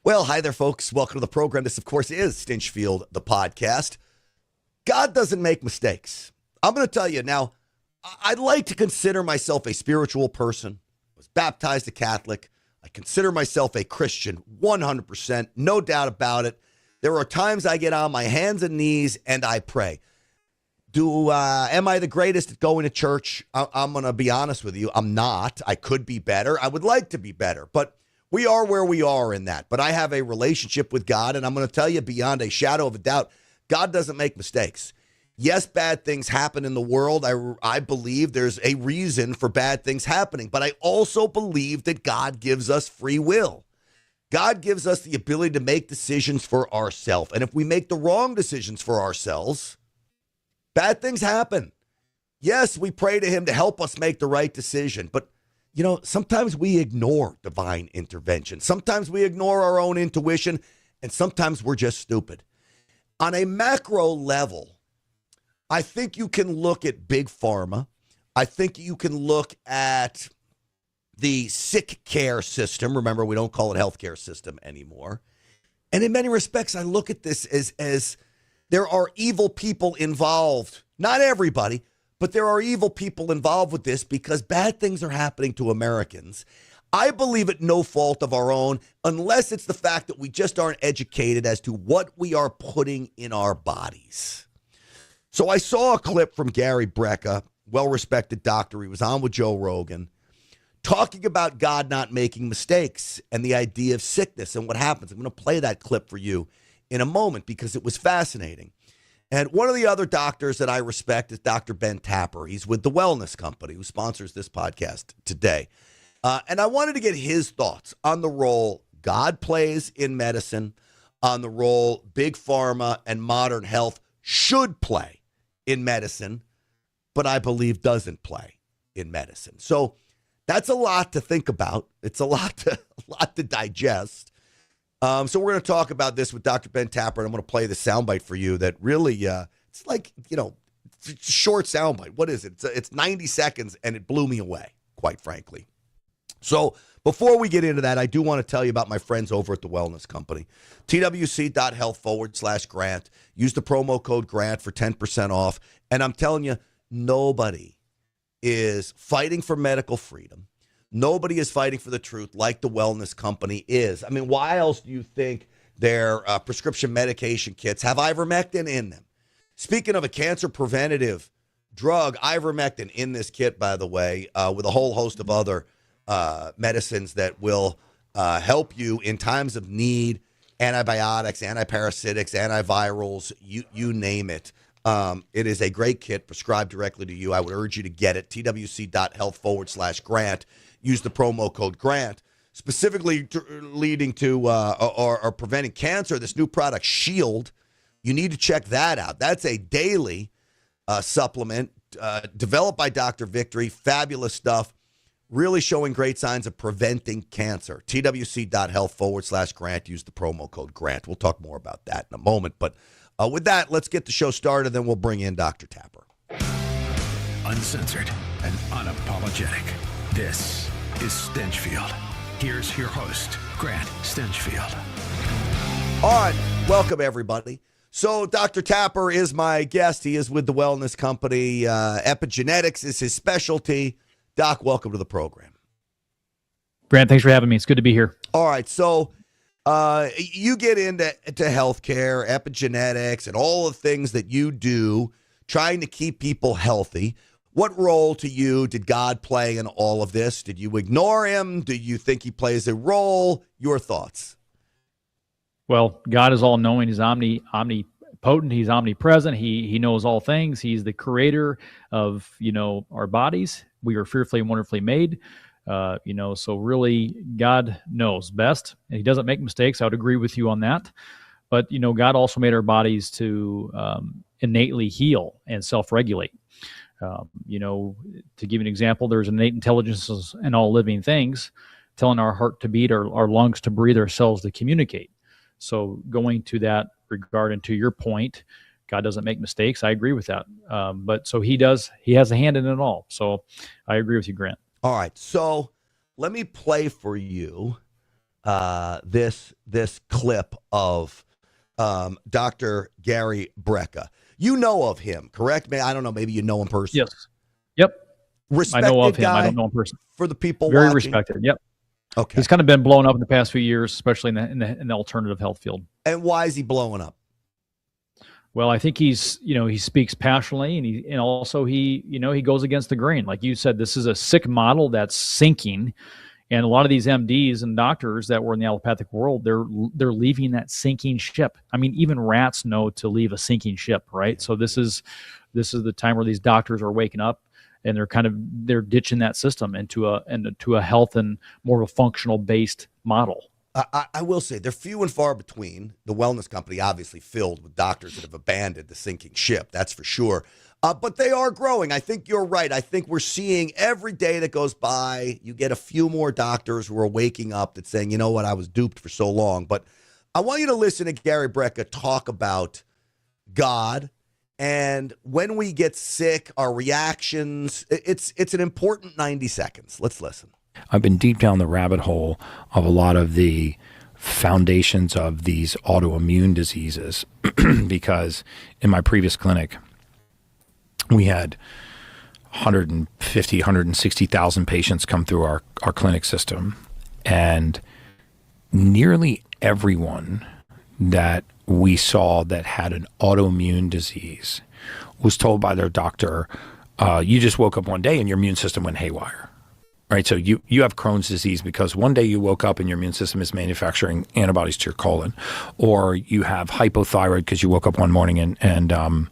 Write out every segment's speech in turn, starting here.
Well, hi there, folks. Welcome to the program. This, of course, is Stinchfield, the podcast. God doesn't make mistakes. I'm going to tell you now, I'd like to consider myself a spiritual person. I was baptized a Catholic. I consider myself a Christian, 100%, no doubt about it. There are times I get on my hands and knees and I pray. Am I the greatest at going to church? I'm going to be honest with you. I'm not. I could be better. I would like to be better, but we are where we are in that. But I have a relationship with God, and I'm going to tell you beyond a shadow of a doubt, God doesn't make mistakes. Yes, bad things happen in the world. I believe there's a reason for bad things happening, but I also believe that God gives us free will. God gives us the ability to make decisions for ourselves. And if we make the wrong decisions for ourselves, bad things happen. Yes, we pray to him to help us make the right decision, but sometimes we ignore divine intervention. Sometimes we ignore our own intuition, and sometimes we're just stupid. On a macro level, I think you can look at big pharma. I think you can look at the sick care system. Remember, we don't call it healthcare system anymore. And in many respects, I look at this as there are evil people involved. Not everybody, but there are evil people involved with this because bad things are happening to Americans. I believe at no fault of our own, unless it's the fact that we just aren't educated as to what we are putting in our bodies. So I saw a clip from Gary Brecka, well-respected doctor. He was on with Joe Rogan, talking about God not making mistakes and the idea of sickness and what happens. I'm going to play that clip for you in a moment because it was fascinating. And one of the other doctors that I respect is Dr. Ben Tapper. He's with the Wellness Company, who sponsors this podcast today. And I wanted to get his thoughts on the role God plays in medicine, on the role big pharma and modern health should play in medicine, but I believe doesn't play in medicine. So that's a lot to think about. It's a lot to digest. So we're going to talk about this with Dr. Ben Tapper, and I'm going to play the soundbite for you that really, it's like, it's a short soundbite. What is it? It's 90 seconds, and it blew me away, quite frankly. So before we get into that, I do want to tell you about my friends over at the Wellness Company. TWC.health/Grant. Use the promo code GRANT for 10% off. And I'm telling you, nobody is fighting for medical freedom. Nobody is fighting for the truth like the Wellness Company is. I mean, why else do you think their prescription medication kits have ivermectin in them? Speaking of a cancer preventative drug, ivermectin in this kit, by the way, with a whole host of other medicines that will help you in times of need, antibiotics, antiparasitics, antivirals, you name it. It is a great kit prescribed directly to you. I would urge you to get it. TWC.health/Grant. Use the promo code GRANT. Specifically leading to or preventing cancer, this new product, Shield. You need to check that out. That's a daily supplement developed by Dr. Victory. Fabulous stuff. Really showing great signs of preventing cancer. TWC.health/Grant. Use the promo code GRANT. We'll talk more about that in a moment. But with that, let's get the show started, then we'll bring in Dr. Tapper. Uncensored and unapologetic. This is Stinchfield. Here's your host, Grant Stinchfield. All right, welcome everybody. So Dr. Tapper is my guest. He is with the Wellness Company. Epigenetics is his specialty. Doc, welcome to the program. Grant, thanks for having me. It's good to be here. All right, so you get into healthcare, epigenetics, and all the things that you do, trying to keep people healthy. What role to you did God play in all of this? Did you ignore him? Do you think he plays a role? Your thoughts? Well, God is all-knowing. He's omnipotent. He's omnipresent. He knows all things. He's the creator of, our bodies. We are fearfully and wonderfully made. So really God knows best, and he doesn't make mistakes. I would agree with you on that. But, God also made our bodies to innately heal and self-regulate. To give you an example, there's innate intelligence in all living things, telling our heart to beat, our lungs to breathe, our cells to communicate. So going to that regard and to your point, God doesn't make mistakes. I agree with that. But so he does, he has a hand in it all. So I agree with you, Grant. All right. So let me play for you this clip of Dr. Gary Brecka. You know of him, correct? I don't know. Maybe you know him personally. Yes. Yep. Respected I know of him. guy I don't know him personally. for the people Very watching. respected. Yep. Okay. He's kind of been blown up in the past few years, especially in the alternative health field. And why is he blowing up? Well, I think he speaks passionately, and also he goes against the grain. Like you said, this is a sick model that's sinking, and a lot of these MDs and doctors that were in the allopathic world, they're leaving that sinking ship. I mean, even rats know to leave a sinking ship, right? So this is the time where these doctors are waking up, and they're ditching that system into a health and more of a functional based model. I will say they're few and far between. The wellness company obviously filled with doctors that have abandoned the sinking ship, that's for sure. But they are growing. I think you're right. I think we're seeing every day that goes by, you get a few more doctors who are waking up that's saying, you know what, I was duped for so long. But I want you to listen to Gary Brecka talk about God and when we get sick, our reactions. It's an important 90 seconds. Let's listen. I've been deep down the rabbit hole of a lot of the foundations of these autoimmune diseases because in my previous clinic, we had 150, 160,000 patients come through our clinic system. And nearly everyone that we saw that had an autoimmune disease was told by their doctor, you just woke up one day and your immune system went haywire. Right, so you have Crohn's disease because one day you woke up and your immune system is manufacturing antibodies to your colon, or you have hypothyroid because you woke up one morning and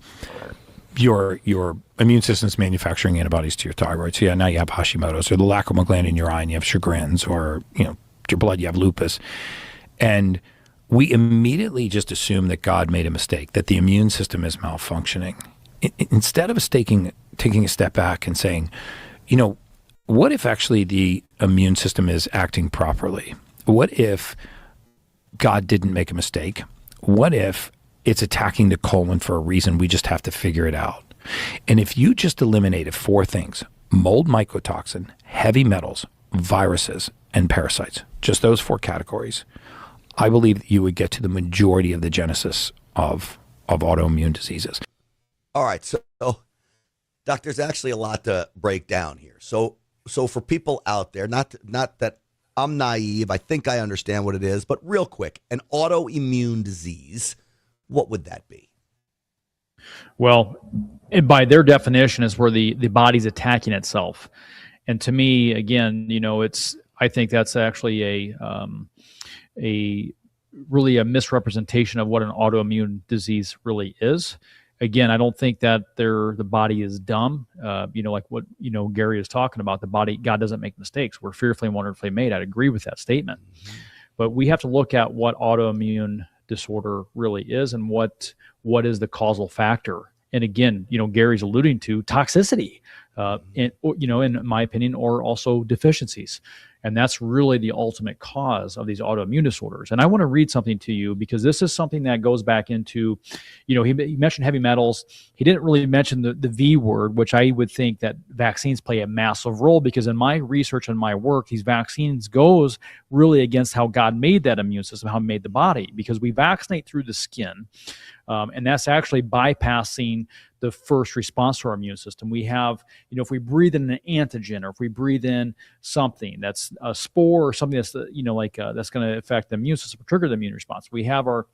your immune system is manufacturing antibodies to your thyroid. So yeah, now you have Hashimoto's, or the lacrimal gland in your eye and you have Sjogren's, or your blood, you have lupus. And we immediately just assume that God made a mistake, that the immune system is malfunctioning. Instead of taking a step back and saying, what if actually the immune system is acting properly? What if God didn't make a mistake? What if it's attacking the colon for a reason? We just have to figure it out. And if you just eliminated 4 things, mold mycotoxin, heavy metals, viruses, and parasites, just those 4 categories, I believe that you would get to the majority of the genesis of autoimmune diseases. All right. So, Doc, there's actually a lot to break down here. So for people out there, not that I'm naive, I think I understand what it is, but real quick, an autoimmune disease, what would that be? Well, and by their definition is where the body's attacking itself. And to me, again, I think that's actually a really a misrepresentation of what an autoimmune disease really is. Again, I don't think that the body is dumb. Like what Gary is talking about. The body, God doesn't make mistakes. We're fearfully and wonderfully made. I'd agree with that statement. Mm-hmm. But we have to look at what autoimmune disorder really is and what is the causal factor. And again, Gary's alluding to toxicity, in my opinion, or also deficiencies. And that's really the ultimate cause of these autoimmune disorders. And I want to read something to you because this is something that goes back into, he mentioned heavy metals. He didn't really mention the V word, which I would think that vaccines play a massive role because in my research and my work, these vaccines goes really against how God made that immune system, how he made the body, because we vaccinate through the skin. And that's actually bypassing the first response to our immune system. We have, if we breathe in an antigen or if we breathe in something that's a spore or something that's, that's going to affect the immune system, trigger the immune response. We have our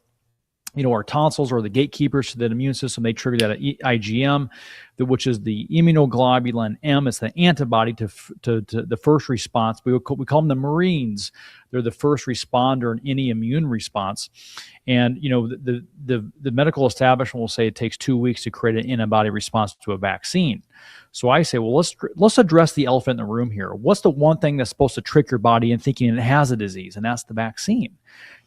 tonsils or the gatekeepers to the immune system. They trigger that IgM, which is the immunoglobulin M. It's the antibody to the first response. We call them the Marines. They're the first responder in any immune response. And the medical establishment will say it takes 2 weeks to create an antibody response to a vaccine. So I say, well, let's address the elephant in the room here. What's the one thing that's supposed to trick your body into thinking it has a disease? And that's the vaccine.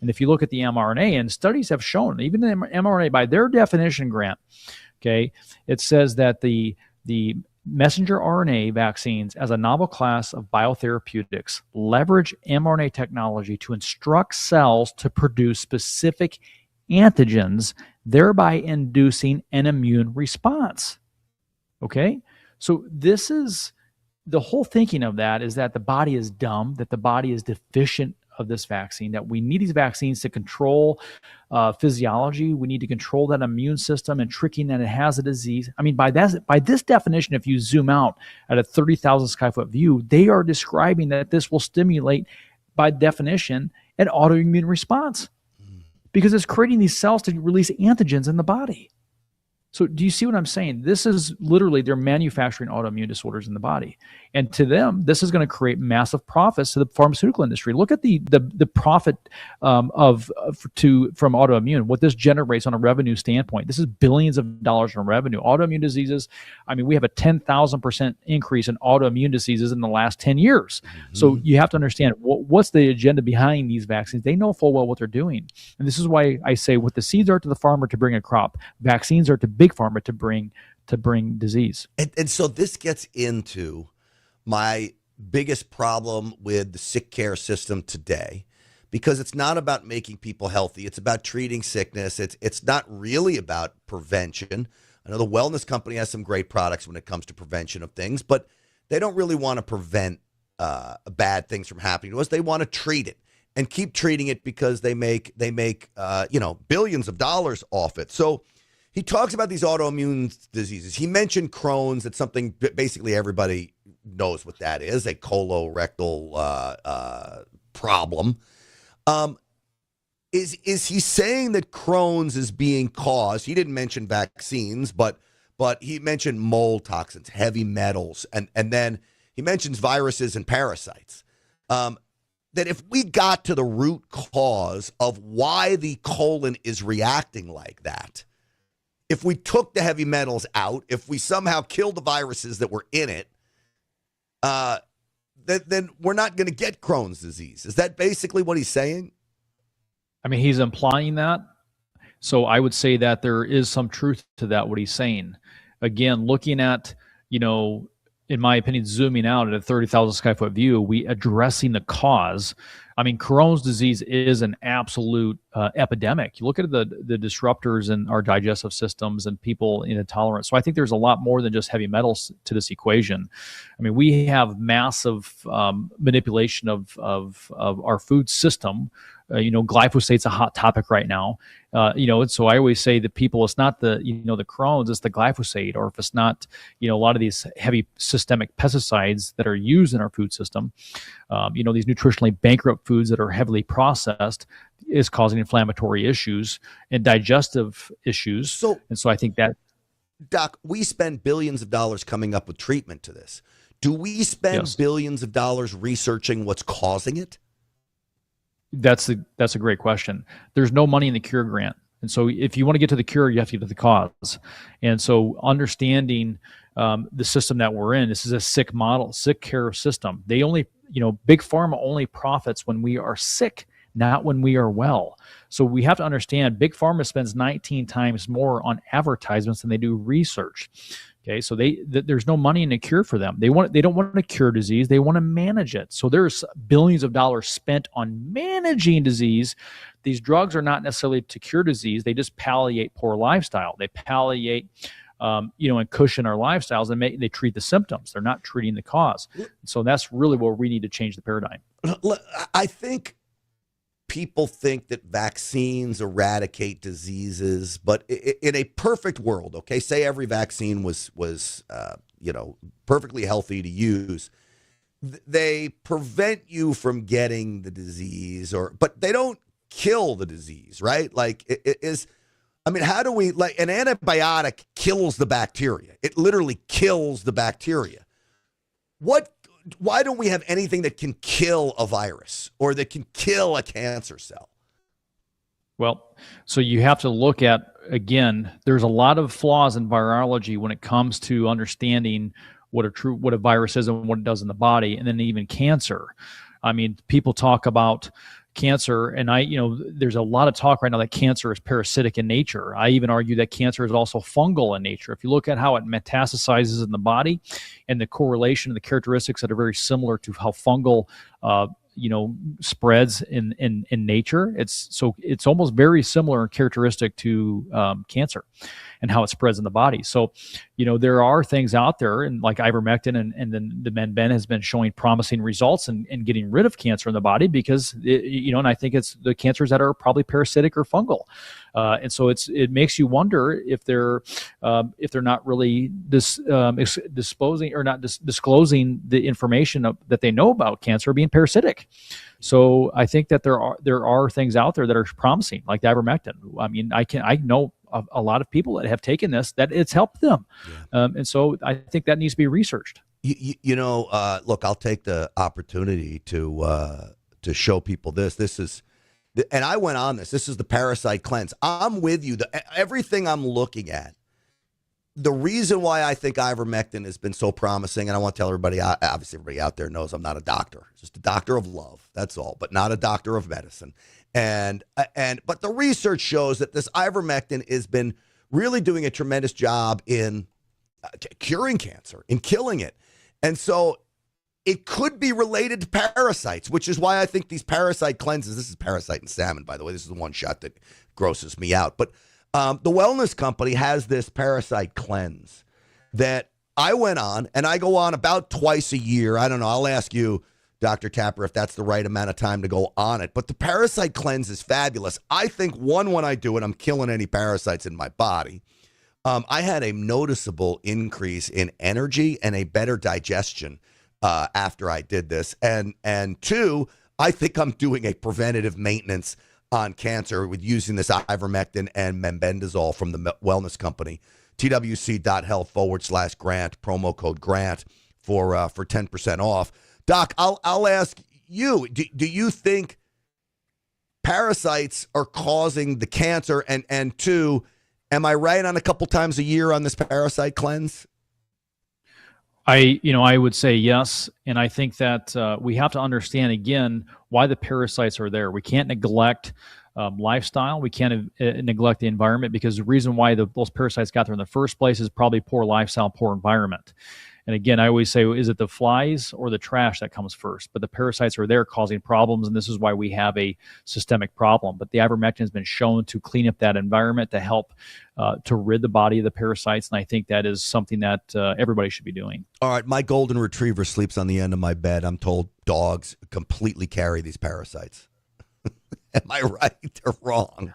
And if you look at the mRNA, and studies have shown, even the mRNA, by their definition, Grant, okay, it says that the messenger RNA vaccines as a novel class of biotherapeutics leverage mRNA technology to instruct cells to produce specific antigens, thereby inducing an immune response. Okay? So this is the whole thinking of that, is that the body is dumb, that the body is deficient of this vaccine, that we need these vaccines to control physiology. We need to control that immune system and tricking that it has a disease. I mean, by this definition, if you zoom out at a 30,000 sky foot view, they are describing that this will stimulate, by definition, an autoimmune response because it's creating these cells to release antigens in the body. So do you see what I'm saying? This is literally, they're manufacturing autoimmune disorders in the body. And to them, this is going to create massive profits to the pharmaceutical industry. Look at the profit from autoimmune, what this generates on a revenue standpoint. This is billions of dollars in revenue. Autoimmune diseases, I mean, we have a 10,000% increase in autoimmune diseases in the last 10 years. So you have to understand what's the agenda behind these vaccines. They know full well what they're doing. And this is why I say what the seeds are to the farmer to bring a crop, vaccines are to big pharma to bring disease. And so this gets into my biggest problem with the sick care system today, because it's not about making people healthy. It's about treating sickness. It's not really about prevention. I know the wellness company has some great products when it comes to prevention of things, but they don't really want to prevent bad things from happening to us. They want to treat it and keep treating it because they make billions of dollars off it. So he talks about these autoimmune diseases. He mentioned Crohn's. It's something basically everybody knows what that is, a colorectal problem. Is he saying that Crohn's is being caused? He didn't mention vaccines, but he mentioned mold toxins, heavy metals, and then he mentions viruses and parasites. That if we got to the root cause of why the colon is reacting like that, if we took the heavy metals out, if we somehow killed the viruses that were in it, then we're not going to get Crohn's disease. Is that basically what he's saying? I mean, he's implying that. So I would say that there is some truth to that, what he's saying. Again, looking at, in my opinion, zooming out at a 30,000 sky foot view, we addressing the cause. I mean, Crohn's disease is an absolute epidemic. You look at the disruptors in our digestive systems and people in intolerance. So I think there's a lot more than just heavy metals to this equation. I mean, we have massive manipulation of our food system. Glyphosate's a hot topic right now. And so I always say to people, it's not the Crohn's, it's the glyphosate, or if it's not, a lot of these heavy systemic pesticides that are used in our food system, these nutritionally bankrupt foods that are heavily processed is causing inflammatory issues and digestive issues. So I think that, Doc, we spend billions of dollars coming up with treatment to this. Do we spend billions of dollars researching what's causing it? That's a great question. There's no money in the cure grant. And so if you want to get to the cure, you have to get to the cause. And so understanding the system that we're in, this is a sick care system. They only, big pharma only profits when we are sick, not when we are well. So we have to understand big pharma spends 19 times more on advertisements than they do research. Okay, so there's no money in a cure for them. They don't want to cure disease. They want to manage it. So there's billions of dollars spent on managing disease. These drugs are not necessarily to cure disease. They just palliate poor lifestyle. They palliate, and cushion our lifestyles, and they treat the symptoms. They're not treating the cause. So that's really where we need to change the paradigm. I think people think that vaccines eradicate diseases, but in a perfect world, okay, say every vaccine was perfectly healthy to use, they prevent you from getting the disease, but they don't kill the disease, right? Like how do we, like, an antibiotic kills the bacteria? It literally kills the bacteria. Why don't we have anything that can kill a virus or that can kill a cancer cell? Well, so you have to look at, again, there's a lot of flaws in virology when it comes to understanding what a virus is and what it does in the body, and then even cancer. I mean, people talk about cancer, and there's a lot of talk right now that cancer is parasitic in nature. I even argue that cancer is also fungal in nature. If you look at how it metastasizes in the body and the correlation and the characteristics that are very similar to how fungal spreads in nature. It's almost very similar and characteristic to cancer and how it spreads in the body. So, there are things out there, and like ivermectin and then the Menben has been showing promising results in getting rid of cancer in the body because, and I think it's the cancers that are probably parasitic or fungal. And so it makes you wonder if they're not really disclosing the information that they know about cancer being parasitic. So I think that there are things out there that are promising, like the ivermectin. I mean, I know a lot of people that have taken this that it's helped them, and so I think that needs to be researched. Look, I'll take the opportunity to show people this. This is. And I went on this. This is the parasite cleanse. I'm with you. Everything I'm looking at, the reason why I think ivermectin has been so promising, and I want to tell everybody, obviously everybody out there knows I'm not a doctor, just a doctor of love. That's all, but not a doctor of medicine. But the research shows that this ivermectin has been really doing a tremendous job in curing cancer, in killing it. And so it could be related to parasites, which is why I think these parasite cleanses, this is parasite and salmon, by the way. This is the one shot that grosses me out. But the wellness company has this parasite cleanse that I went on, and I go on about twice a year. I don't know. I'll ask you, Dr. Tapper, if that's the right amount of time to go on it. But the parasite cleanse is fabulous. I think, when I do it, I'm killing any parasites in my body. I had a noticeable increase in energy and a better digestion after I did this. And two, I think I'm doing a preventative maintenance on cancer with using this ivermectin and membendazole from the wellness company. twc.health/grant, promo code grant for 10% off. Doc, I'll ask you, do you think parasites are causing the cancer? And two, am I right on a couple times a year on this parasite cleanse? I would say yes. And I think that we have to understand, again, why the parasites are there. We can't neglect lifestyle. We can't neglect the environment, because the reason why those parasites got there in the first place is probably poor lifestyle, poor environment. And again, I always say, is it the flies or the trash that comes first? But the parasites are there causing problems, and this is why we have a systemic problem. But the ivermectin has been shown to clean up that environment, to help to rid the body of the parasites, and I think that is something that everybody should be doing. All right, my golden retriever sleeps on the end of my bed. I'm told dogs completely carry these parasites. Am I right or wrong?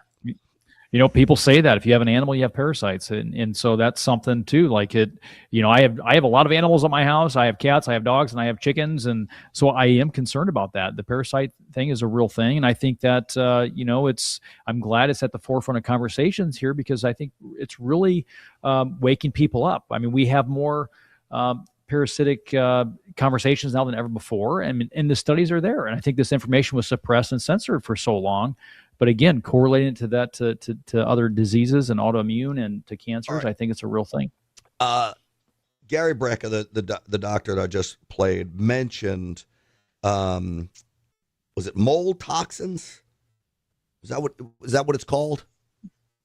People say that if you have an animal, you have parasites. And so that's something too. Like I have a lot of animals at my house. I have cats, I have dogs, and I have chickens. And so I am concerned about that. The parasite thing is a real thing. And I think that, I'm glad it's at the forefront of conversations here, because I think it's really waking people up. I mean, we have more parasitic conversations now than ever before. And the studies are there. And I think this information was suppressed and censored for so long. But again, correlating to that to other diseases and autoimmune and to cancers, right. I think it's a real thing. Gary Brecka, the doctor that I just played, mentioned, was it mold toxins? Is that what it's called?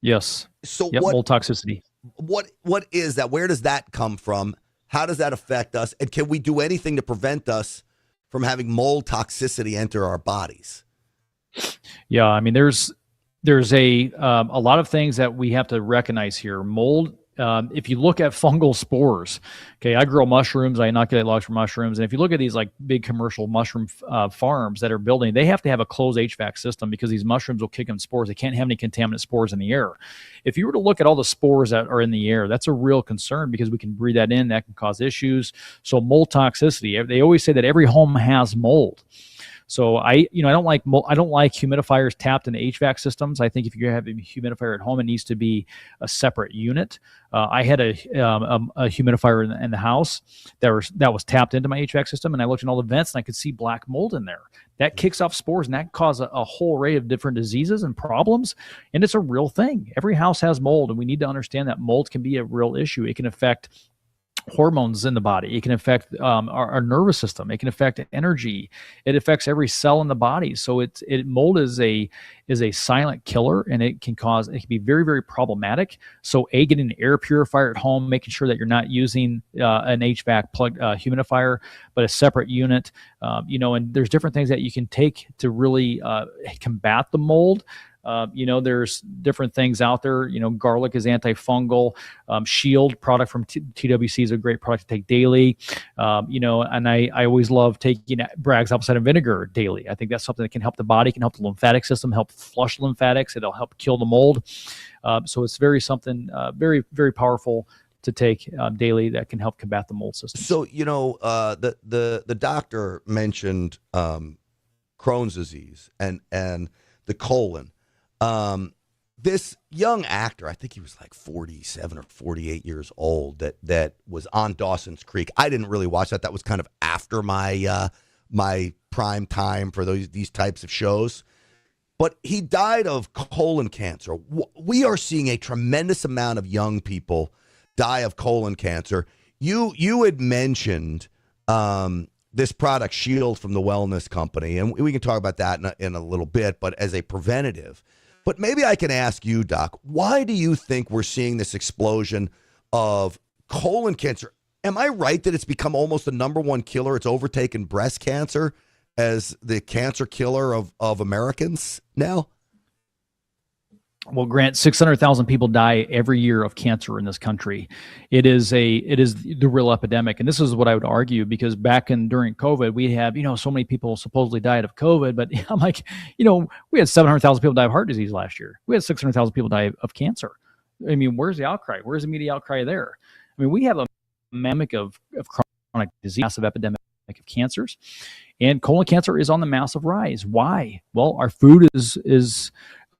Yes. So mold toxicity. What is that? Where does that come from? How does that affect us? And can we do anything to prevent us from having mold toxicity enter our bodies? Yeah, I mean, there's a lot of things that we have to recognize here. Mold, if you look at fungal spores, okay, I grow mushrooms, I inoculate logs for mushrooms, and if you look at these like big commercial mushroom farms that are building, they have to have a closed HVAC system because these mushrooms will kick them spores. They can't have any contaminant spores in the air. If you were to look at all the spores that are in the air, that's a real concern, because we can breathe that in, that can cause issues. So mold toxicity, they always say that every home has mold. So I don't like humidifiers tapped into HVAC systems. I think if you have a humidifier at home, it needs to be a separate unit. I had a humidifier in the house that was tapped into my HVAC system, and I looked in all the vents and I could see black mold in there. That kicks off spores, and that causes a whole array of different diseases and problems. And it's a real thing. Every house has mold, and we need to understand that mold can be a real issue. It can affect hormones in the body. It can affect our nervous system. It can affect energy. It affects every cell in the body. So mold is a silent killer, and it can be very, very problematic. So getting an air purifier at home, making sure that you're not using an HVAC plug humidifier, but a separate unit, and there's different things that you can take to really combat the mold. There's different things out there. Garlic is antifungal. Shield product from TWC is a great product to take daily. And I always love taking Bragg's apple cider vinegar daily. I think that's something that can help the body, can help the lymphatic system, help flush lymphatics. It'll help kill the mold. So it's very, very powerful to take daily that can help combat the mold system. So, the doctor mentioned Crohn's disease and the colon. This young actor, I think he was like 47 or 48 years old, that was on Dawson's Creek. I didn't really watch that. That was kind of after my my prime time for these types of shows. But he died of colon cancer. We are seeing a tremendous amount of young people die of colon cancer. You had mentioned this product Shield from the Wellness Company, and we can talk about that in a little bit, but as a preventative. But maybe I can ask you, Doc, why do you think we're seeing this explosion of colon cancer? Am I right that it's become almost the number one killer? It's overtaken breast cancer as the cancer killer of Americans now? Well, Grant, 600,000 people die every year of cancer in this country. It is the real epidemic. And this is what I would argue, because during COVID, we have, so many people supposedly died of COVID, but I'm like, we had 700,000 people die of heart disease last year. We had 600,000 people die of cancer. I mean, where's the outcry? Where's the media outcry there? I mean, we have a pandemic of chronic disease, massive epidemic of cancers, and colon cancer is on the massive rise. Why? Well, our food is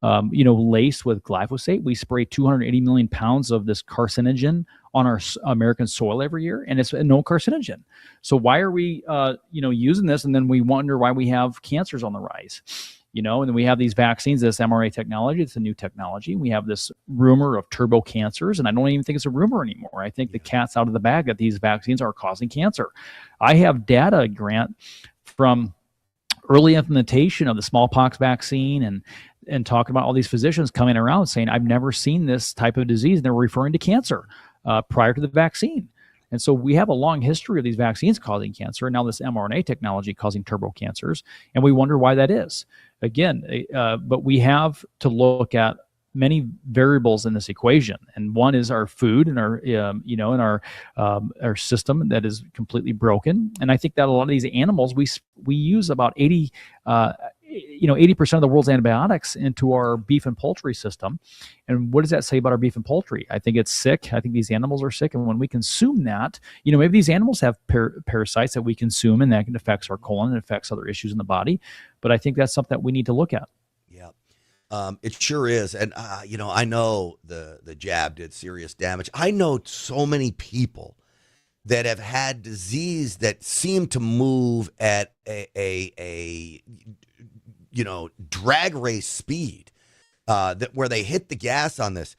laced with glyphosate. We spray 280 million pounds of this carcinogen on our American soil every year, and it's a no carcinogen. So why are we, using this? And then we wonder why we have cancers on the rise, and then we have these vaccines, this mRNA technology. It's a new technology. We have this rumor of turbo cancers, and I don't even think it's a rumor anymore. I think the cat's out of the bag that these vaccines are causing cancer. I have data, Grant, from early implementation of the smallpox vaccine and talking about all these physicians coming around saying, I've never seen this type of disease. And they're referring to cancer prior to the vaccine. And so we have a long history of these vaccines causing cancer, and now this mRNA technology causing turbo cancers. And we wonder why that is. Again, but we have to look at many variables in this equation, and one is our food and our our system that is completely broken. And I think that a lot of these animals, we use about 80% of the world's antibiotics into our beef and poultry system. And what does that say about our beef and poultry? I think it's sick. I think these animals are sick, and when we consume that, maybe these animals have parasites that we consume, and that can affect our colon and affects other issues in the body. But I think that's something that we need to look at. Yeah. It sure is. And, I know the jab did serious damage. I know so many people that have had disease that seem to move at a drag race speed, where they hit the gas on this.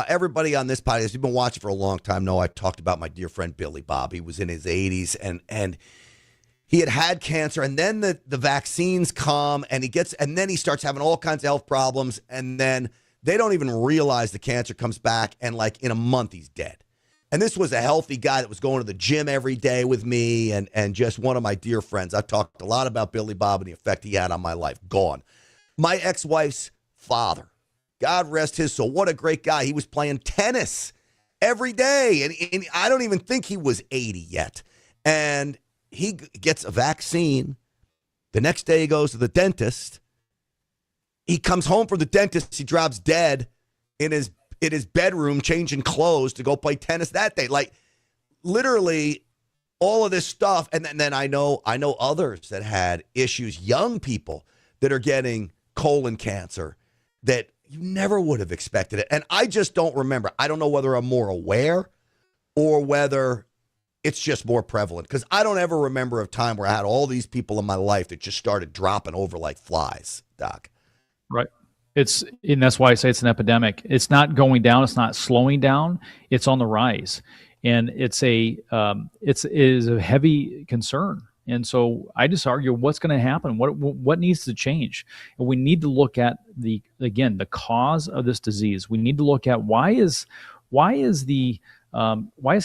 Everybody on this podcast, you've been watching for a long time, know I talked about my dear friend Billy Bob. He was in his 80s, and he had cancer, and then the vaccines come, and then he starts having all kinds of health problems, and then they don't even realize the cancer comes back, and like in a month he's dead. And this was a healthy guy that was going to the gym every day with me, and just one of my dear friends. I've talked a lot about Billy Bob and the effect he had on my life. Gone. My ex-wife's father, God rest his soul, what a great guy. He was playing tennis every day, and I don't even think he was 80 yet. And he gets a vaccine. The next day he goes to the dentist. He comes home from the dentist. He drops dead in his bedroom, changing clothes to go play tennis that day. Like, literally all of this stuff. And then I know others that had issues, young people that are getting colon cancer that you never would have expected it. And I just don't remember. I don't know whether I'm more aware or whether it's just more prevalent, because I don't ever remember a time where I had all these people in my life that just started dropping over like flies, Doc. Right. And that's why I say it's an epidemic. It's not going down. It's not slowing down. It's on the rise. and it is a heavy concern. And so I just argue what's going to happen, what needs to change, and we need to look at the cause of this disease. We need to look at why is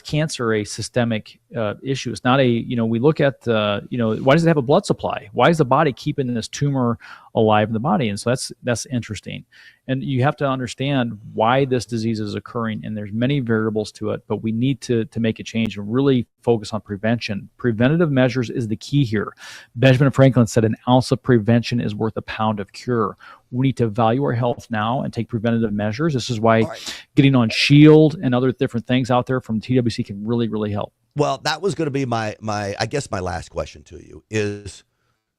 cancer a systemic issue? It's not a, we look at, why does it have a blood supply? Why is the body keeping this tumor alive in the body? And so that's interesting. And you have to understand why this disease is occurring. And there's many variables to it, but we need to make a change and really focus on prevention. Preventative measures is the key here. Benjamin Franklin said an ounce of prevention is worth a pound of cure. We need to value our health now and take preventative measures. This is why getting on Shield and other different things out there from TWC can really, really help. Well, that was going to be my last question to you is,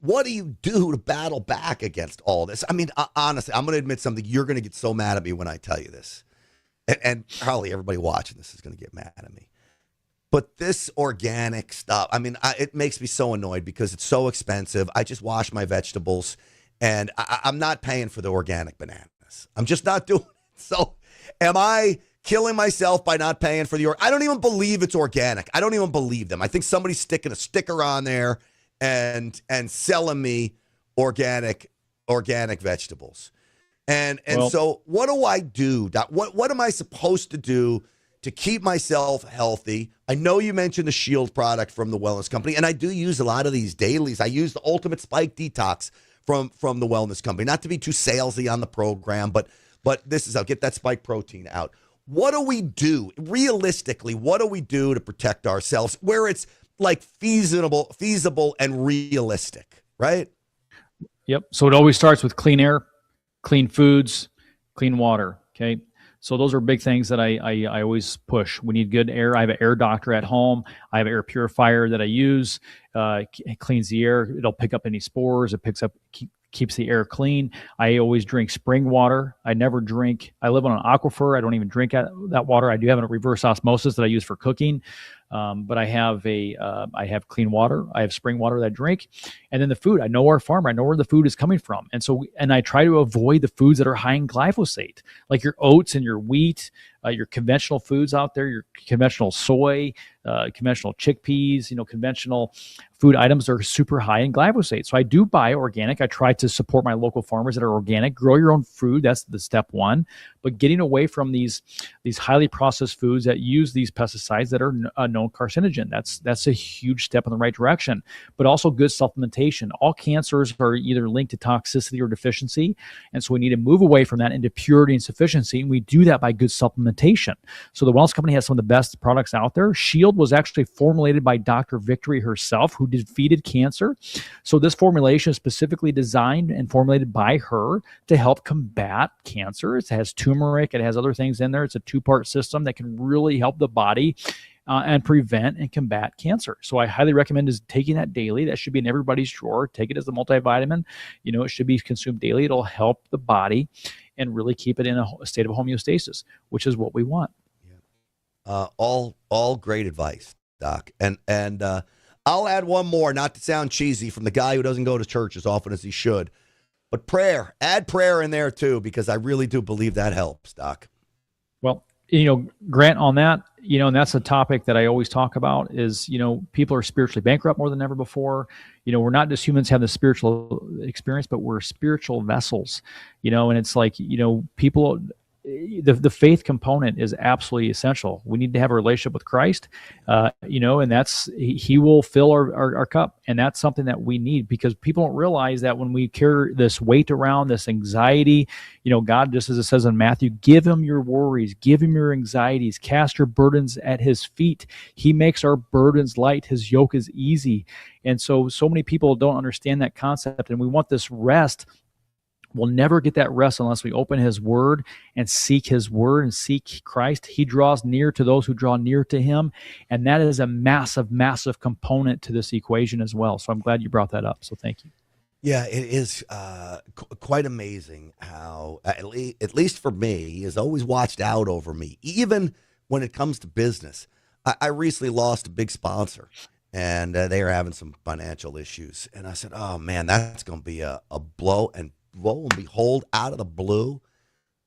what do you do to battle back against all this? I mean, honestly, I'm going to admit something. You're going to get so mad at me when I tell you this. And probably everybody watching this is going to get mad at me. But this organic stuff, I mean, it makes me so annoyed because it's so expensive. I just wash my vegetables, and I'm not paying for the organic bananas. I'm just not doing it. So am I killing myself by not paying for I don't even believe it's organic. I don't even believe them. I think somebody's sticking a sticker on there and selling me organic vegetables. And so what do I do, Doc? What am I supposed to do to keep myself healthy? I know you mentioned the Shield product from the Wellness Company, and I do use a lot of these dailies. I use the Ultimate Spike Detox from the Wellness Company. Not to be too salesy on the program, but this is, I'll get that spike protein out. What do we do? Realistically, what do we do to protect ourselves where it's like feasible and realistic, right? Yep. So it always starts with clean air, clean foods, clean water. Okay. So those are big things that I always push. We need good air. I have an air doctor at home. I have an air purifier that I use. It cleans the air. It'll pick up any spores. It keeps the air clean. I always drink spring water. I never drink. I live on an aquifer. I don't even drink that water. I do have a reverse osmosis that I use for cooking. But I have clean water. I have spring water that I drink. And then the food, I know our farmer, I know where the food is coming from. And I try to avoid the foods that are high in glyphosate, like your oats and your wheat, your conventional foods out there, your conventional soy, conventional chickpeas, conventional food items are super high in glyphosate. So I do buy organic. I try to support my local farmers that are organic. Grow your own food. That's the step one. But getting away from these highly processed foods that use these pesticides that are known carcinogen. That's a huge step in the right direction. But also good supplementation. All cancers are either linked to toxicity or deficiency. And so we need to move away from that into purity and sufficiency. And we do that by good supplementation. So the Wellness Company has some of the best products out there. Shield was actually formulated by Dr. Victory herself, who defeated cancer. So this formulation is specifically designed and formulated by her to help combat cancer. It has turmeric. It has other things in there. It's a two-part system that can really help the body and prevent and combat cancer. So I highly recommend is taking that daily. That should be in everybody's drawer. Take it as a multivitamin. It should be consumed daily. It'll help the body and really keep it in a state of homeostasis, which is what we want. Yeah. All great advice, Doc. And I'll add one more, not to sound cheesy, from the guy who doesn't go to church as often as he should, but prayer. Add prayer in there too, because I really do believe that helps, Doc. Well, Grant, on that, and that's a topic that I always talk about is, people are spiritually bankrupt more than ever before. We're not just humans having the spiritual experience, but we're spiritual vessels, and it's like, people, the faith component is absolutely essential. We need to have a relationship with Christ, and that's, he will fill our cup. And that's something that we need, because people don't realize that when we carry this weight around, this anxiety, God, just as it says in Matthew, give him your worries, give him your anxieties, cast your burdens at his feet. He makes our burdens light. His yoke is easy. And so many people don't understand that concept, and we want this rest. We'll never get that rest unless we open his word and seek his word and seek Christ. He draws near to those who draw near to him. And that is a massive, massive component to this equation as well. So I'm glad you brought that up. So thank you. Yeah, it is quite amazing how, at least for me, he has always watched out over me, even when it comes to business. I recently lost a big sponsor, and they are having some financial issues. And I said, oh, man, that's going to be a blow. And lo and behold, out of the blue,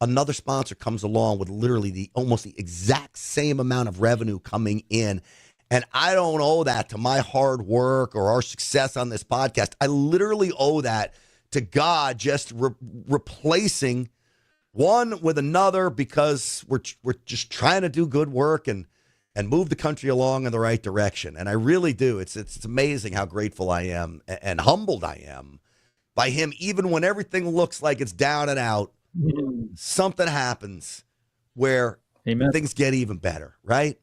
another sponsor comes along with literally almost the exact same amount of revenue coming in. And I don't owe that to my hard work or our success on this podcast. I literally owe that to God just replacing one with another, because we're just trying to do good work and move the country along in the right direction. And I really do. It's amazing how grateful I am and humbled I am by him. Even when everything looks like it's down and out, something happens where Amen. Things get even better, right?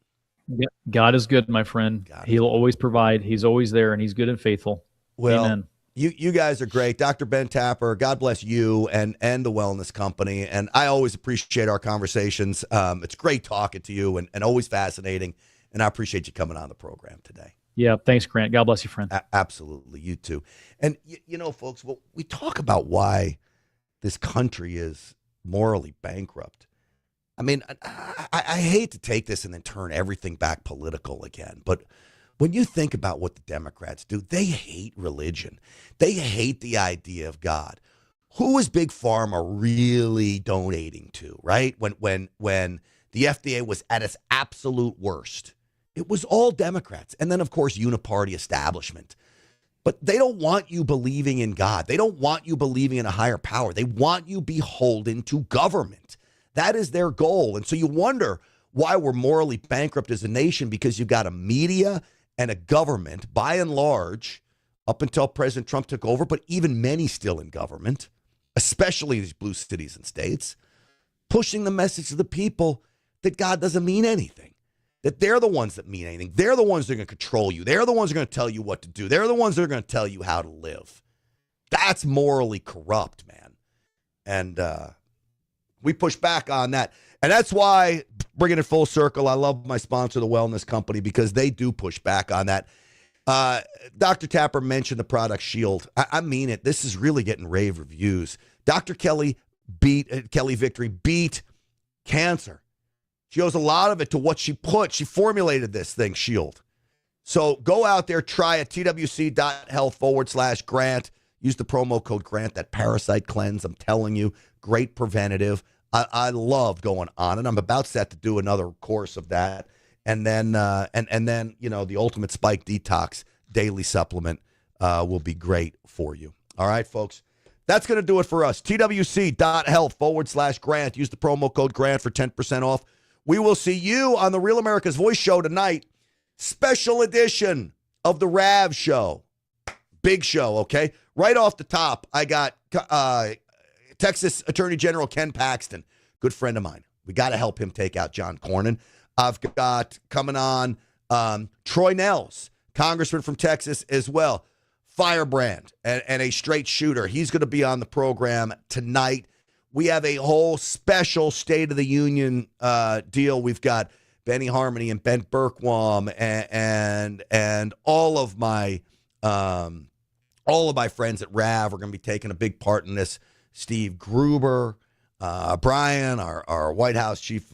Yeah. God is good, my friend. He'll always provide. He's always there, and he's good and faithful. Well, Amen. You guys are great. Dr. Ben Tapper, God bless you and the wellness company. And I always appreciate our conversations. It's great talking to you and always fascinating. And I appreciate you coming on the program today. Yeah, thanks, Grant. God bless you, friend. Absolutely. You too. And, folks, well, we talk about why this country is morally bankrupt. I mean, I hate to take this and then turn everything back political again, but when you think about what the Democrats do, they hate religion. They hate the idea of God. Who is Big Pharma really donating to, right? When the FDA was at its absolute worst, it was all Democrats. And then, of course, uniparty establishment. But they don't want you believing in God. They don't want you believing in a higher power. They want you beholden to government. That is their goal. And so you wonder why we're morally bankrupt as a nation, because you've got a media and a government, by and large, up until President Trump took over, but even many still in government, especially these blue cities and states, pushing the message to the people that God doesn't mean anything, that they're the ones that mean anything. They're the ones that are going to control you. They're the ones that are going to tell you what to do. They're the ones that are going to tell you how to live. That's morally corrupt, man. And we push back on that. And that's why, bringing it full circle, I love my sponsor, the Wellness Company, because they do push back on that. Dr. Tapper mentioned the product Shield. I mean it. This is really getting rave reviews. Dr. Kelly Victory beat cancer. She owes a lot of it to what she formulated this thing, Shield. So go out there, try it, twc.health/Grant. Use the promo code Grant, that parasite cleanse. I'm telling you, great preventative. I love going on, and I'm about set to do another course of that. And then, the Ultimate Spike Detox daily supplement will be great for you. All right, folks. That's going to do it for us. twc.health/Grant. Use the promo code Grant for 10% off. We will see you on the Real America's Voice show tonight. Special edition of the Rav show. Big show, okay? Right off the top, I got Texas Attorney General Ken Paxton, good friend of mine. We got to help him take out John Cornyn. I've got coming on Troy Nels, congressman from Texas as well. Firebrand and a straight shooter. He's going to be on the program tonight. We have a whole special State of the Union deal. We've got Benny Harmony and Ben Berkwam and all of my friends at RAV are going to be taking a big part in this. Steve Gruber, Brian, our White House chief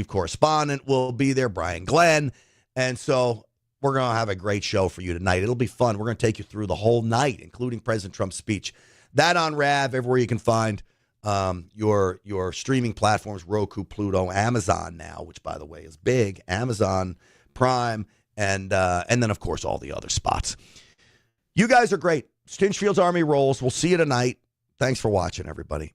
correspondent will be there, Brian Glenn. And so we're going to have a great show for you tonight. It'll be fun. We're going to take you through the whole night, including President Trump's speech. That on RAV, everywhere you can find your streaming platforms, Roku, Pluto, Amazon now, which, by the way, is big, Amazon Prime, and then, of course, all the other spots. You guys are great. Stinchfield's Army rolls. We'll see you tonight. Thanks for watching, everybody.